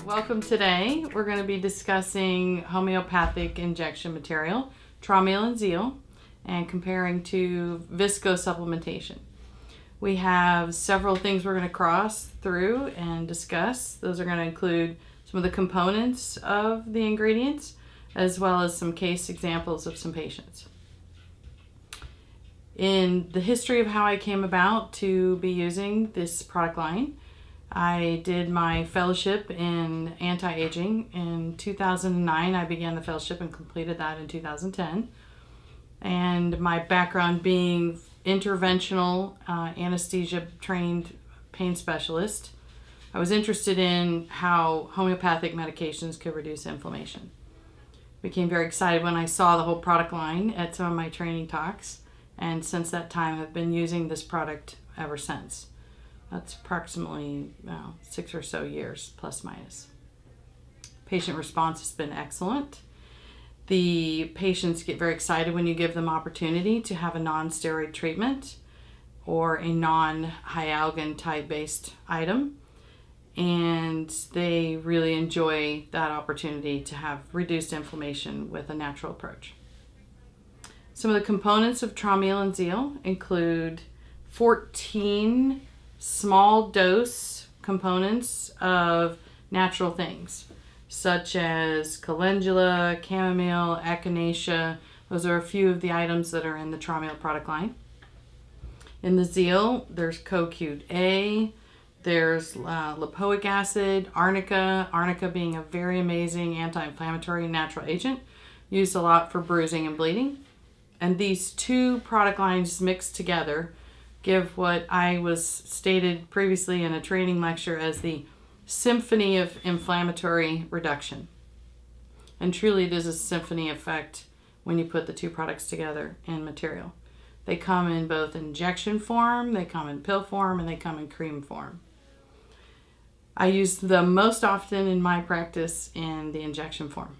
Welcome today. We're going to be discussing homeopathic injection material, Traumeel and Zeel, and comparing to Viscosupplementation. We have several things we're going to cross through and discuss. Those are going to include some of the components of the ingredients, as well as some case examples of some patients. In the history of how I came about to be using this product line, I did my fellowship in anti-aging in 2009. I began the fellowship and completed that in 2010. And my background being interventional anesthesia trained pain specialist, I was interested in how homeopathic medications could reduce inflammation. Became very excited when I saw the whole product line at some of my training talks, and since that time I've been using this product ever since. That's approximately 6 or so years, plus minus. Patient response has been excellent. The patients get very excited when you give them opportunity to have a non-steroid treatment or a non-hyaluronic type based item. And they really enjoy that opportunity to have reduced inflammation with a natural approach. Some of the components of Traumeel and Zeel include 14 small dose components of natural things, such as calendula, chamomile, echinacea. Those are a few of the items that are in the Traumeel product line. In the Zeel, there's CoQ8, there's lipoic acid, arnica being a very amazing anti-inflammatory natural agent, used a lot for bruising and bleeding. And these two product lines mixed together give what I was stated previously in a training lecture as the symphony of inflammatory reduction. And truly it is a symphony effect when you put the two products together in material. They come in both injection form, they come in pill form, and they come in cream form. I use them most often in my practice in the injection form.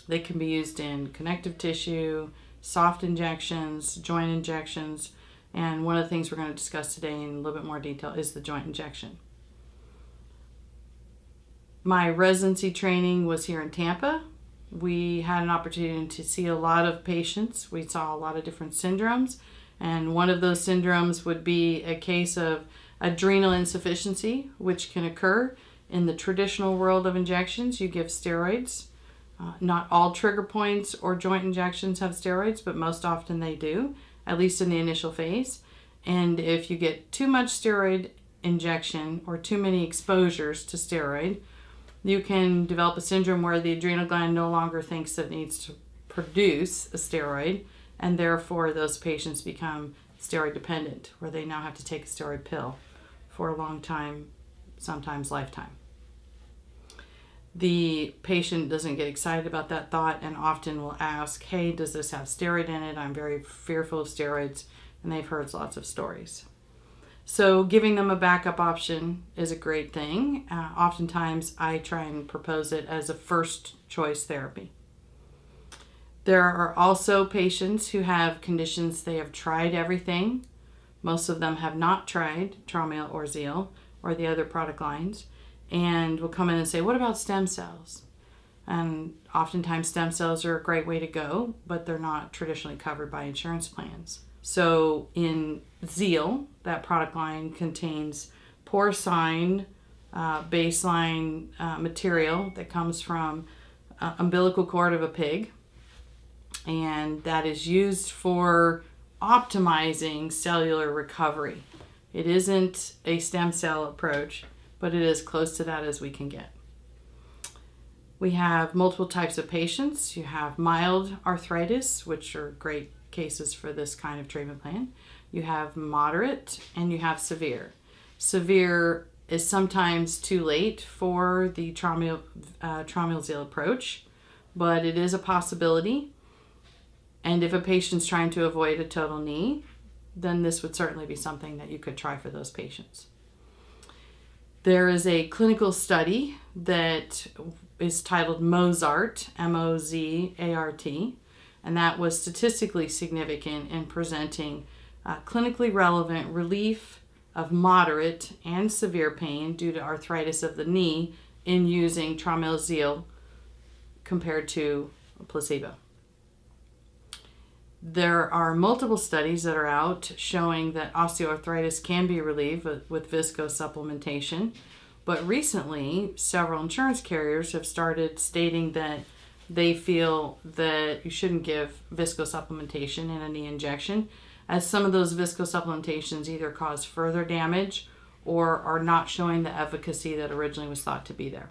They can be used in connective tissue, soft injections, joint injections, and one of the things we're going to discuss today in a little bit more detail is the joint injection. My residency training was here in Tampa. We had an opportunity to see a lot of patients. We saw a lot of different syndromes, and one of those syndromes would be a case of adrenal insufficiency, which can occur in the traditional world of injections. You give steroids. Not all trigger points or joint injections have steroids, but most often they do, at least in the initial phase. And if you get too much steroid injection or too many exposures to steroid, you can develop a syndrome where the adrenal gland no longer thinks that it needs to produce a steroid, and therefore those patients become steroid dependent, where they now have to take a steroid pill for a long time, sometimes lifetime. The patient doesn't get excited about that thought and often will ask, hey, does this have steroid in it? I'm very fearful of steroids, and they've heard lots of stories. So giving them a backup option is a great thing. Oftentimes I try and propose it as a first choice therapy. There are also patients who have conditions they have tried everything. Most of them have not tried Traumeel or Zeel or the other product lines, and will come in and say, what about stem cells? And oftentimes stem cells are a great way to go, but they're not traditionally covered by insurance plans. So in Zeel, that product line contains porcine baseline material that comes from umbilical cord of a pig, and that is used for optimizing cellular recovery. It isn't a stem cell approach, but it is close to that as we can get. We have multiple types of patients. You have mild arthritis, which are great cases for this kind of treatment plan. You have moderate, and you have severe. Severe is sometimes too late for the Traumeel Zeel approach, but it is a possibility. And if a patient's trying to avoid a total knee, then this would certainly be something that you could try for those patients. There is a clinical study that is titled Mozart, M-O-Z-A-R-T, and that was statistically significant in presenting clinically relevant relief of moderate and severe pain due to arthritis of the knee in using Traumeel Zeel compared to placebo. There are multiple studies that are out showing that osteoarthritis can be relieved with viscosupplementation, but recently several insurance carriers have started stating that they feel that you shouldn't give viscosupplementation in a knee injection, as some of those viscosupplementations either cause further damage or are not showing the efficacy that originally was thought to be there.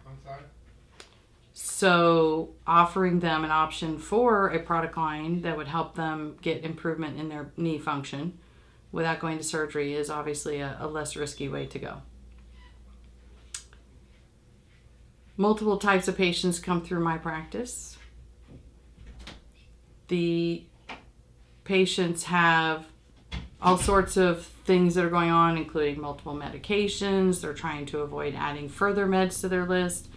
So offering them an option for a product line that would help them get improvement in their knee function without going to surgery is obviously a less risky way to go. Multiple types of patients come through my practice. The patients have all sorts of things that are going on, including multiple medications. They're trying to avoid adding further meds to their list.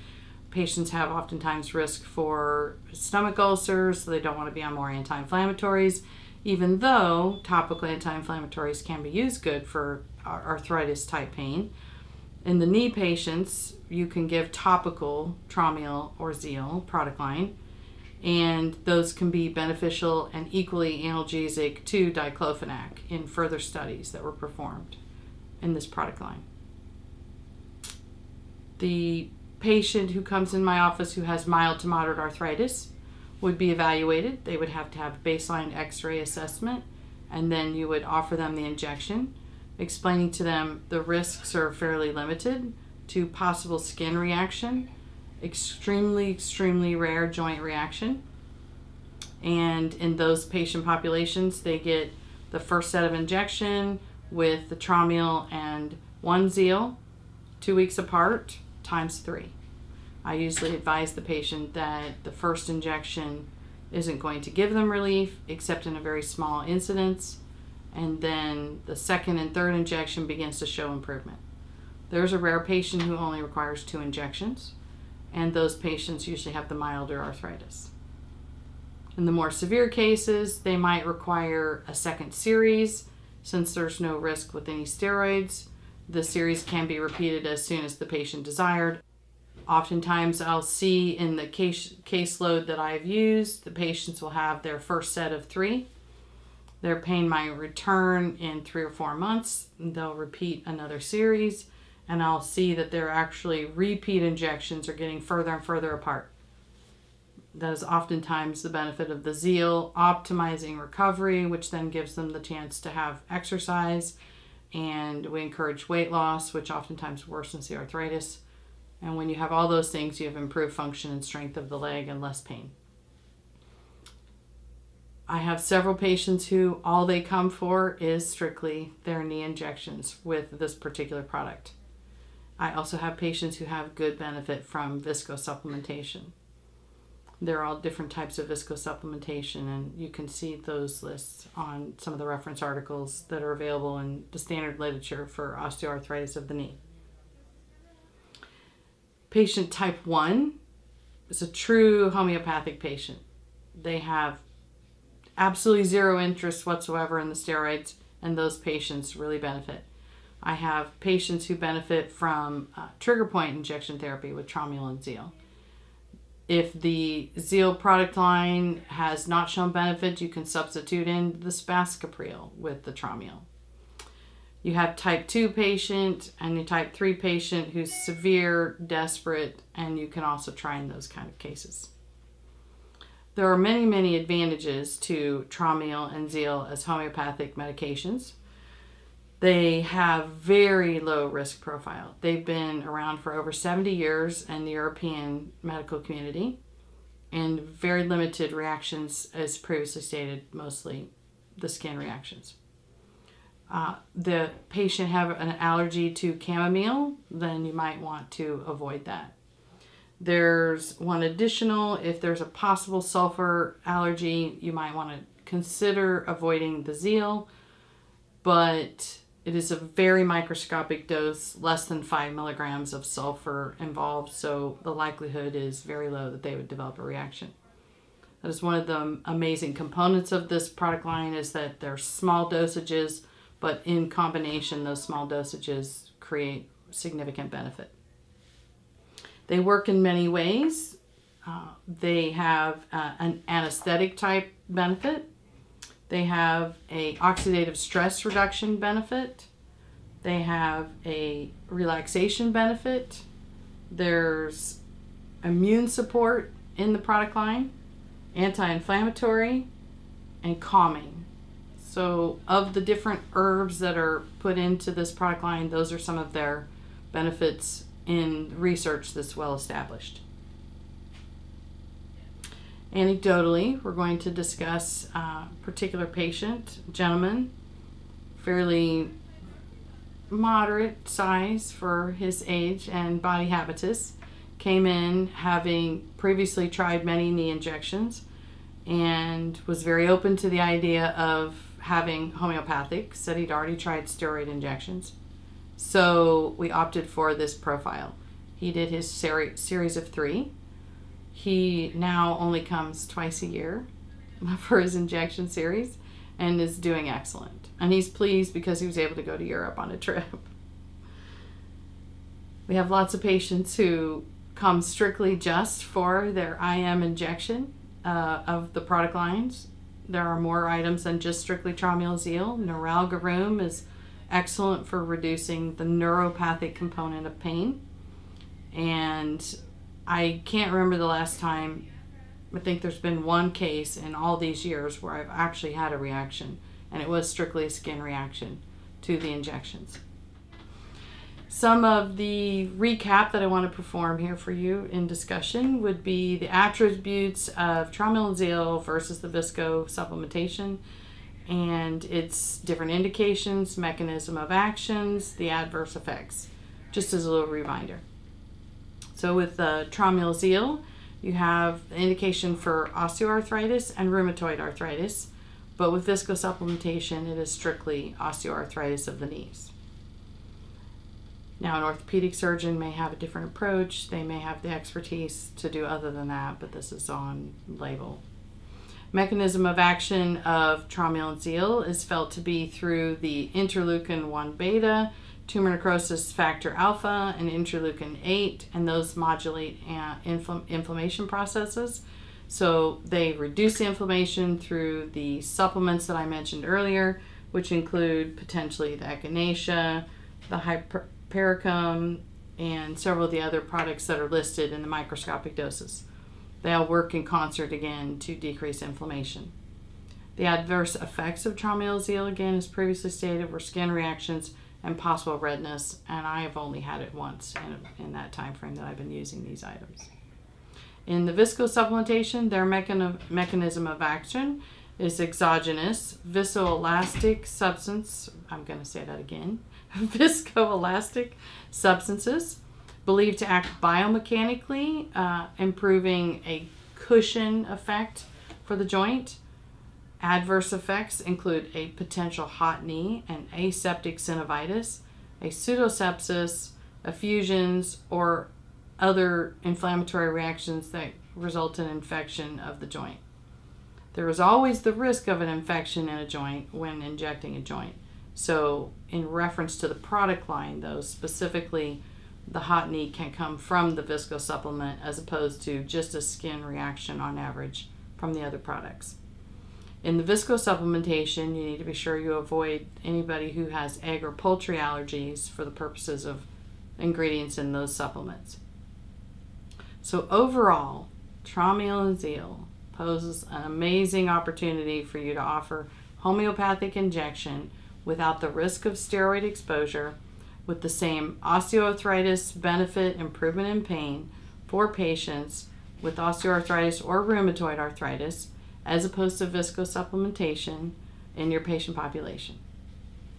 Patients have oftentimes risk for stomach ulcers, so they don't want to be on more anti-inflammatories, even though topical anti-inflammatories can be used good for arthritis type pain. In the knee patients, you can give topical Traumeel or Zeel product line, and those can be beneficial and equally analgesic to diclofenac in further studies that were performed in this product line. The patient who comes in my office who has mild to moderate arthritis would be evaluated. They would have to have baseline x-ray assessment, and then you would offer them the injection, explaining to them the risks are fairly limited to possible skin reaction, extremely rare joint reaction. And in those patient populations, they get the first set of injection with the Traumeel and 1 Zeel, 2 weeks apart, times 3. I usually advise the patient that the first injection isn't going to give them relief except in a very small incidence, and then the second and third injection begins to show improvement. There's a rare patient who only requires 2 injections, and those patients usually have the milder arthritis. In the more severe cases, they might require a second series. Since there's no risk with any steroids, the series can be repeated as soon as the patient desired. Oftentimes I'll see in the caseload that I've used, the patients will have their first set of 3. Their pain might return in 3 or 4 months. They'll repeat another series, and I'll see that their actually repeat injections are getting further and further apart. That is oftentimes the benefit of the Zeel, optimizing recovery, which then gives them the chance to have exercise, and we encourage weight loss, which oftentimes worsens the arthritis. And when you have all those things, you have improved function and strength of the leg and less pain. I have several patients who all they come for is strictly their knee injections with this particular product. I also have patients who have good benefit from viscosupplementation. There are all different types of viscosupplementation, and you can see those lists on some of the reference articles that are available in the standard literature for osteoarthritis of the knee. Patient type 1 is a true homeopathic patient. They have absolutely zero interest whatsoever in the steroids, and those patients really benefit. I have patients who benefit from trigger point injection therapy with Traumeel and Zeel. If the Zeel product line has not shown benefit, you can substitute in the Viscosupplementation with the Traumeel. You have type 2 patient and a type 3 patient who's severe, desperate, and you can also try in those kind of cases. There are many advantages to Traumeel and Zeel as homeopathic medications. They have very low risk profile. They've been around for over 70 years in the European medical community, and very limited reactions, as previously stated, mostly the skin reactions. The patient have an allergy to chamomile, then you might want to avoid that. There's one additional, if there's a possible sulfur allergy, you might want to consider avoiding the Zeel, but it is a very microscopic dose, less than 5 milligrams of sulfur involved, so the likelihood is very low that they would develop a reaction. That is one of the amazing components of this product line, is that they're small dosages, but in combination, those small dosages create significant benefit. They work in many ways. They have an anesthetic type benefit. They have a oxidative stress reduction benefit. They have a relaxation benefit. There's immune support in the product line, anti-inflammatory, and calming. So of the different herbs that are put into this product line, those are some of their benefits in research that's well established. Anecdotally, we're going to discuss a particular patient, gentleman, fairly moderate size for his age and body habitus, came in having previously tried many knee injections and was very open to the idea of having homeopathic, said he'd already tried steroid injections. So we opted for this profile. He did his series of 3. He now only comes twice a year for his injection series and is doing excellent. And he's pleased because he was able to go to Europe on a trip. We have lots of patients who come strictly just for their IM injection of the product lines. There are more items than just strictly Traumeel Zeel. Neuralgia Rheum is excellent for reducing the neuropathic component of pain. And I can't remember the last time, I think there's been one case in all these years where I've actually had a reaction, and it was strictly a skin reaction to the injections. Some of the recap that I want to perform here for you in discussion would be the attributes of Traumeel and Zeel versus the Viscosupplementation and its different indications, mechanism of actions, the adverse effects, just as a little reminder. So with Traumeel Zeel, you have the indication for osteoarthritis and rheumatoid arthritis, but with Viscosupplementation, it is strictly osteoarthritis of the knees. Now, an orthopedic surgeon may have a different approach. They may have the expertise to do other than that, but this is on label. Mechanism of action of Traumeel and Zeel is felt to be through the interleukin-1 beta, tumor necrosis factor alpha, and interleukin-8, and those modulate inflammation processes. So they reduce the inflammation through the supplements that I mentioned earlier, which include potentially the echinacea, the hypericum, and several of the other products that are listed in the microscopic doses. They all work in concert again to decrease inflammation. The adverse effects of Traumeel Zeel, again, as previously stated, were skin reactions and possible redness, and I have only had it once in that time frame that I've been using these items. In the Viscosupplementation, their mechanism of action is exogenous viscoelastic substance. I'm going to say that again. Viscoelastic substances believed to act biomechanically, improving a cushion effect for the joint. Adverse effects include a potential hot knee, an aseptic synovitis, a pseudosepsis, effusions, or other inflammatory reactions that result in infection of the joint. There is always the risk of an infection in a joint when injecting a joint. So in reference to the product line, though, specifically the hot knee can come from the Viscosupplement as opposed to just a skin reaction on average from the other products. In the Viscosupplementation, you need to be sure you avoid anybody who has egg or poultry allergies for the purposes of ingredients in those supplements. So overall, Traumeel and Zeel poses an amazing opportunity for you to offer homeopathic injection without the risk of steroid exposure, with the same osteoarthritis benefit, improvement in pain for patients with osteoarthritis or rheumatoid arthritis, as opposed to Viscosupplementation in your patient population.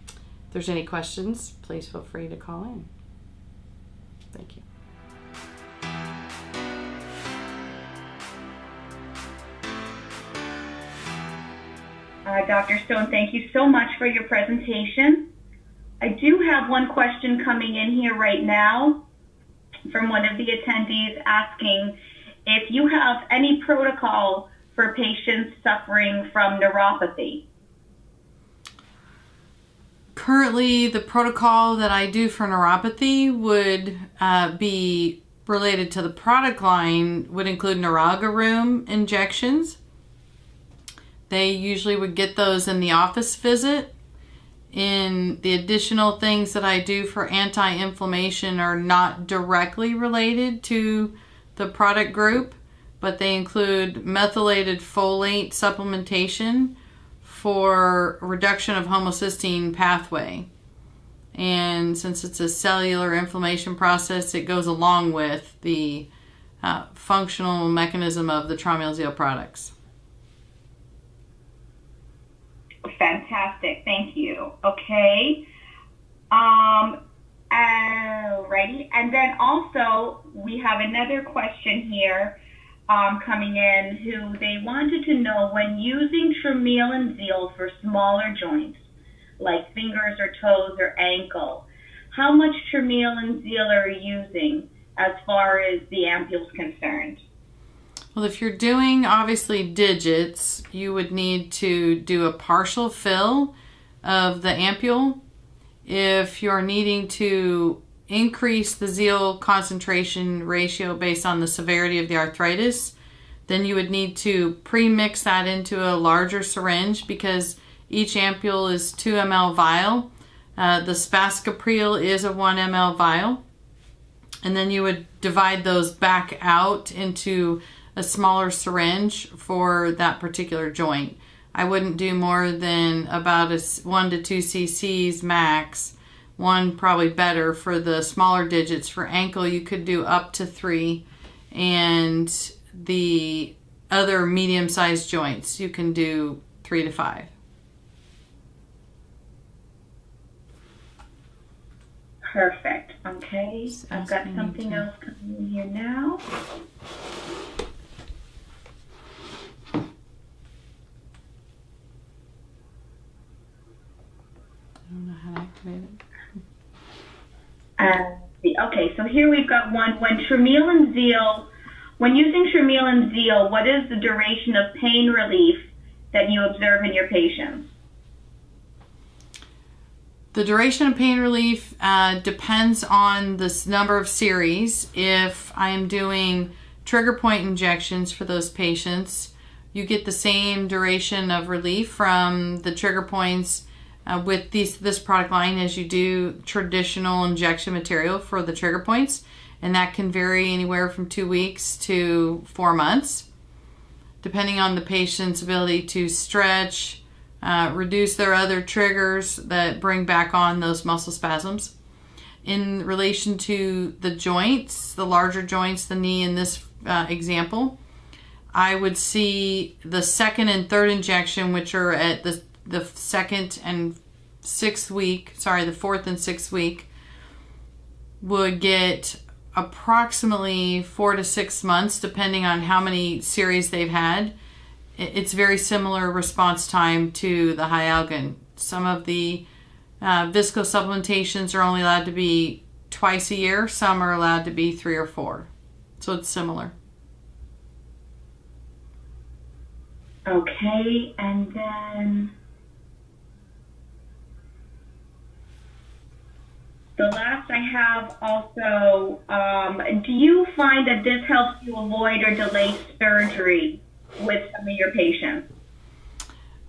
If there's any questions, please feel free to call in. Thank you. Dr. Stone, thank you so much for your presentation. I do have one question coming in here right now from one of the attendees asking if you have any protocol for patients suffering from neuropathy. Currently, the protocol that I do for neuropathy would be related to the product line would include neuralgia room injections. They usually would get those in the office visit. In the additional things that I do for anti-inflammation are not directly related to the product group, but they include methylated folate supplementation for reduction of homocysteine pathway. And since it's a cellular inflammation process, it goes along with the functional mechanism of the Traumeel Zeel products. Fantastic. Thank you. Okay. Alrighty. And then also we have another question here coming in who they wanted to know, when using Traumeel and Zeel for smaller joints like fingers or toes or ankle, how much Traumeel and Zeel are you using as far as the ampule is concerned? Well, if you're doing obviously digits, you would need to do a partial fill of the ampule. If you're needing to increase the Zeel concentration ratio based on the severity of the arthritis, then you would need to pre-mix that into a larger syringe, because each ampule is 2 ml vial. The Viscosupplementation is a 1 ml vial. And then you would divide those back out into a smaller syringe for that particular joint. I wouldn't do more than about 1 to 2 cc's max. One probably better for the smaller digits. For ankle, you could do up to 3. And the other medium-sized joints, you can do 3 to 5. Perfect. Okay. I've got something else coming in here now. I don't know how to activate it. Okay, so here we've got one. When using Traumeel and Zeel, what is the duration of pain relief that you observe in your patients? The duration of pain relief depends on the number of series. If I am doing trigger point injections for those patients, you get the same duration of relief from the trigger points with this product line as you do traditional injection material for the trigger points, and that can vary anywhere from 2 weeks to 4 months, depending on the patient's ability to stretch, reduce their other triggers that bring back on those muscle spasms. In relation to the joints, the larger joints, the knee in this example, I would see the second and third injection, which are at the second and 6th week, the 4th and 6th week, would get approximately 4 to 6 months, depending on how many series they've had. It's very similar response time to the Hyaluronic. Some of the Viscosupplementations are only allowed to be twice a year. Some are allowed to be 3 or 4. So it's similar. Okay, and then the last I have also, do you find that this helps you avoid or delay surgery with some of your patients?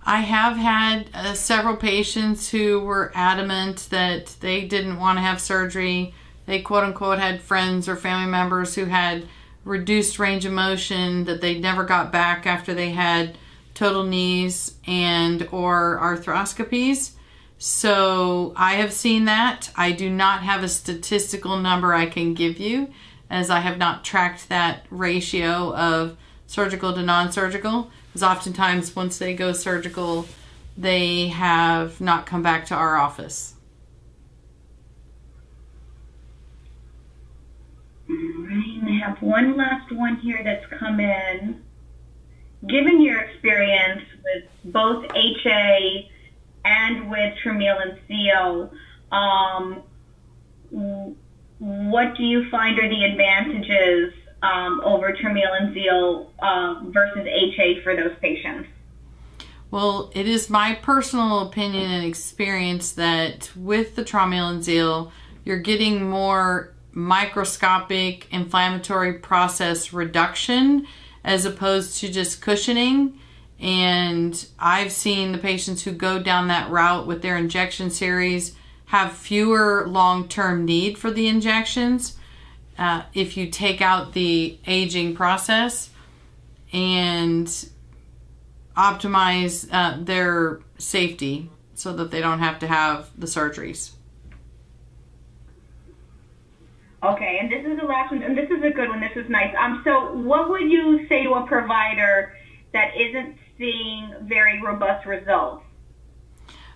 I have had several patients who were adamant that they didn't want to have surgery. They quote unquote had friends or family members who had reduced range of motion that they never got back after they had total knees and or arthroscopies. So I have seen that. I do not have a statistical number I can give you, as I have not tracked that ratio of surgical to non-surgical, because oftentimes once they go surgical, they have not come back to our office. All right, and I have one last one here that's come in. Given your experience with both HA and with Traumeel and Zeel, what do you find are the advantages over Traumeel and Zeel versus HA for those patients? Well, it is my personal opinion and experience that with the Traumeel and Zeel, you're getting more microscopic inflammatory process reduction as opposed to just cushioning. And I've seen the patients who go down that route with their injection series have fewer long-term need for the injections if you take out the aging process and optimize their safety so that they don't have to have the surgeries. Okay, and this is the last one, and this is a good one. This is nice. So what would you say to a provider that isn't seeing very robust results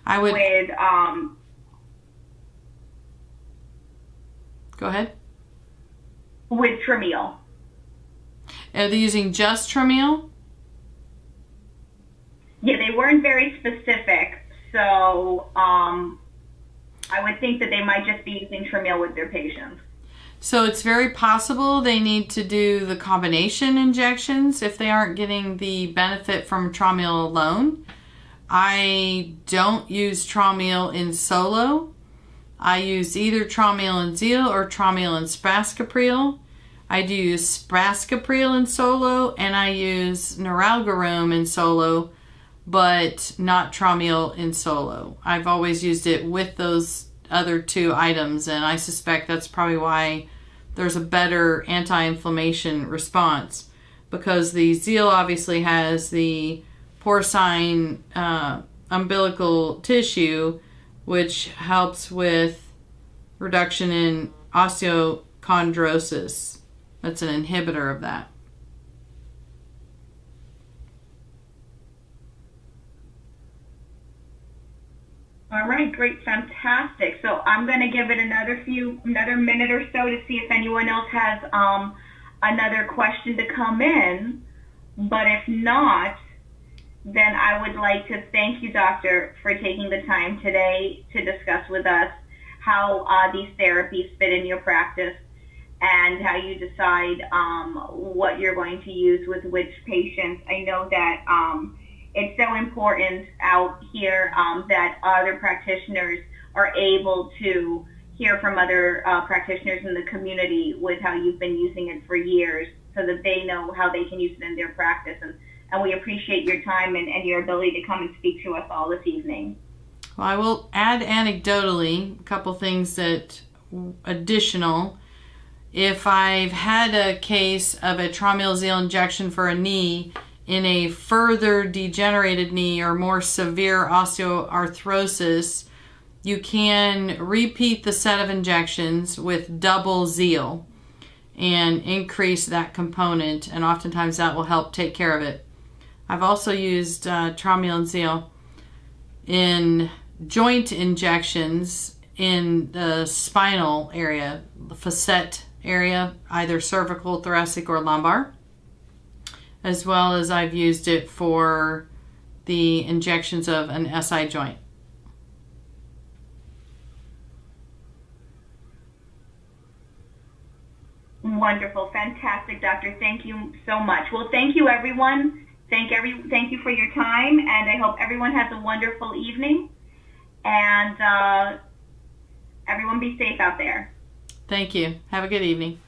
I would with go ahead. with Traumeel? Are they using just Traumeel? Yeah, they weren't very specific, so I would think that they might just be using Traumeel with their patients. So it's very possible they need to do the combination injections if they aren't getting the benefit from Traumeel alone. I don't use Traumeel in solo. I use either Traumeel and Zeel or Traumeel and Spaskapril. I do use Spaskapril in solo, and I use Neuralgirum in solo, but not Traumeel in solo. I've always used it with those other two items, and I suspect that's probably why there's a better anti-inflammation response, because the Zeel obviously has the porcine umbilical tissue, which helps with reduction in osteochondrosis. That's an inhibitor of that. All right, great, fantastic. So I'm going to give it another minute or so to see if anyone else has another question to come in. But if not, then I would like to thank you, doctor, for taking the time today to discuss with us how these therapies fit in your practice and how you decide what you're going to use with which patients. I know that it's so important out here that other practitioners are able to hear from other practitioners in the community with how you've been using it for years, so that they know how they can use it in their practice. And we appreciate your time and your ability to come and speak to us all this evening. Well, I will add anecdotally a couple things that additional. If I've had a case of a Traumeel Zeel injection for a knee in a further degenerated knee or more severe osteoarthrosis, you can repeat the set of injections with double Zeel and increase that component, and oftentimes that will help take care of it. I've also used Traumeel and Zeel in joint injections in the spinal area, the facet area, either cervical, thoracic, or lumbar, as well as I've used it for the injections of an SI joint. Wonderful, fantastic, doctor. Thank you so much. Well, thank you, everyone. Thank you for your time, and I hope everyone has a wonderful evening. And everyone be safe out there. Thank you. Have a good evening.